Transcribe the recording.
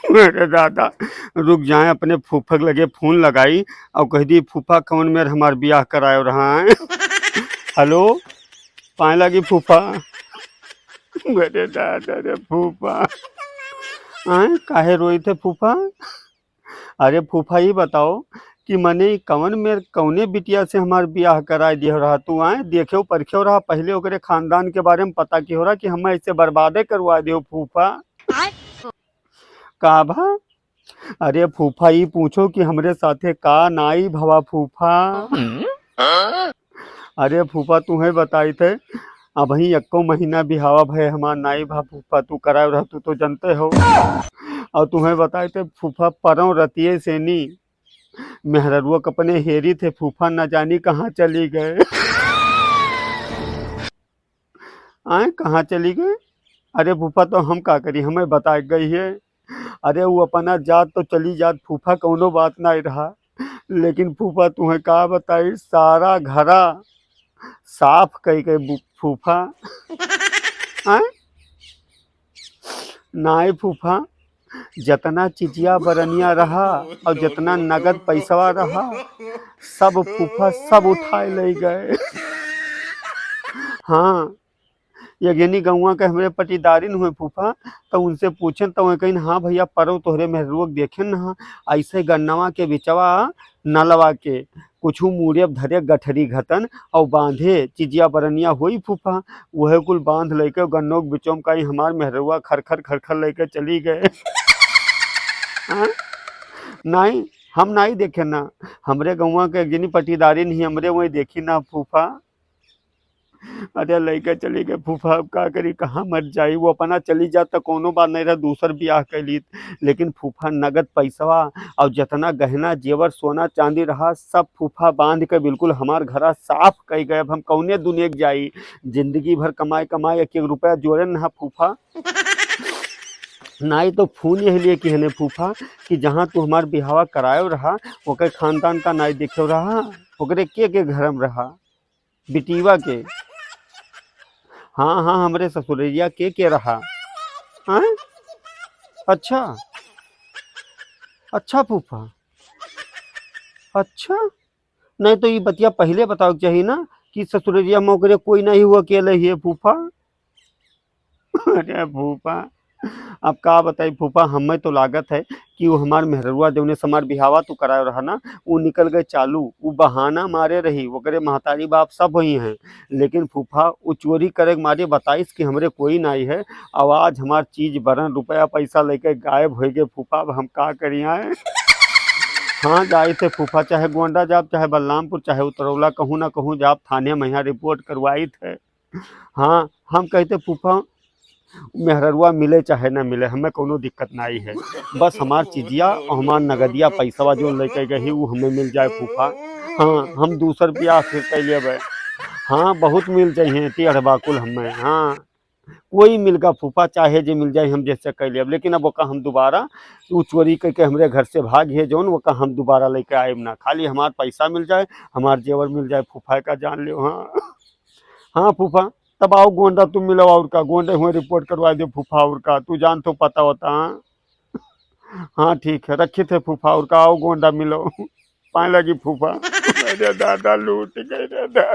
अरे दादा, रुक जाए, अपने फूफा के लगे फोन लगाई और कह दी फूफा कौन मेरे हमार बियाह कराए रहा है। हेलो, पाए लगी फूफा। अरे दादा रे फूफा, आए काहे रोई थे फूफा? अरे फूफा ये बताओ कि मने ई कवन मेर कौने बिटिया से हमार बियाह कराए दियो रहा तू? आए देखे परखे रहा, पहले ओकरे खानदान के बारे में पता की हो रहा कि हम ऐसे बर्बादे करवा दियो फूफा। का भा? अरे फूफा ये पूछो कि हमरे साथे का नाई भवा फूफा। अरे फूफा तुम्हें बताई थे अबही एको महीना बिहावा भय हमार नाई भा फूफा, तू कराए रह तू तो जानते हो। और तुम्हें बताए थे फूफा परों रतिये से नी मेहररुआ कपने हेरी थे फूफा, न जानी कहाँ चली गए। आए कहाँ चली गए? अरे फूफा तो हम का करी, हमें बता गई है। अरे वो अपना जात तो चली जात फूफा, कौनो बात नहीं रहा, लेकिन फूफा तुम्हें का बताई सारा घरा साफ कई गए फूफा। आए नाई फूफा, जितना चिचिया बरनिया रहा और जितना नगद पैसा रहा सब फूफा सब उठाए ले गए। हाँ, यज्ञनी गौवा के हमरे पटीदारिन हुए फूफा, तो उनसे पूछन तो कहीं हाँ भैया परव तोहरे मेहरुआ देखे न ऐसे गन्नवा के बिचवा न लवा के कुछ मुड़े धरे गठरी घतन और बांधे चिजिया बरनिया हुई फूफा, वह कुल बांध लेके गन्नो के बिचों का हमार मेहरुआ खरखर खरखर लेके चली गए। हाँ? नहीं, हम नहीं देखे ना, हमरे गौवा के गिनी पटीदारी नहीं हमरे वही देखी ना फूफा। अरे लड़का चली गए फूफा, अब का करी कहाँ मर जाई, वो अपना चली जात तो कोनो बात नहीं रहा, दूसर ब्याह कैली, लेकिन फूफा नगद पैसवा और जितना गहना जेवर सोना चांदी रहा सब फूफा बांध के बिल्कुल हमार घरा साफ कई गए। अब हम कौने दुनिया के जाई, जिंदगी भर कमाए कमाए एक एक रुपया जोड़े ना फूफा। नहीं तो फोन यही लिए कि हने फूफा कि जहाँ तू हमार बिहावा करायो रहा ओकर खानदान का नाई देखे रहा, ओकरे के घर में रहा बिटिवा के। हाँ हाँ, हमरे ससुरैया के रहा। हाँ अच्छा अच्छा फूफा, अच्छा नहीं तो ये बतिया पहले बताओ चाहिए ना कि ससुरैया में ओकरे कोई नहीं हुआ, अकेले ही है फूफा। अरे फूफा, अब का बताई फूफा, हमें तो लागत है कि वो हमार मेहरुआ जौने से हमार बिहावा तो करायो रहा ना, वो निकल गए चालू, वो बहाना मारे रही ओकरे महतारी बाप सब वही हैं, लेकिन फूफा वो चोरी करे के मारे बताइस कि हमरे कोई नहीं है। आवाज हमार चीज बरन रुपया पैसा लेके गायब हो गए फूफा, अब हम का करिए। हाँ जाए थे फूफा, चाहे गोंडा जाप चाहे बलरामपुर चाहे उतरौला, कहूँ ना कहूँ जाप थाने में यहाँ रिपोर्ट करवाई थे। हाँ हम कहते फूफा मेहररुआ मिले चाहे ना मिले हमें कोनो दिक्कत नहीं है, बस हमार चीजिया और हमार नगदिया पैसा जो लेके गई वो हमें मिल जाए फूफा। हाँ हम दूसर ब्याह फिर कर लेबै। हाँ बहुत मिल जाइए टेढ़बाकुल हमें। हाँ कोई मिलगा फूफा, चाहे जे मिल जाए हम जैसे कर लेब, लेकिन अब ओका हम दोबारा वो चोरी करके हमरे घर से भाग है जौन ओका हम दोबारा लेके आएब ना, खाली हमार पैसा मिल जाए हमार जेवर मिल जाए फूफा का जान लियो। हाँ हाँ फूफा, तब आओ गोंडा तुम मिलो, और का गोंडे हुए रिपोर्ट करवा दो फूफा, और का तू जान तो पता होता। हाँ हाँ ठीक है, रखे थे फूफा, और का आओ गोंडा मिलो। पाए लगी फूफा। अरे दादा लूट गए रे दादा।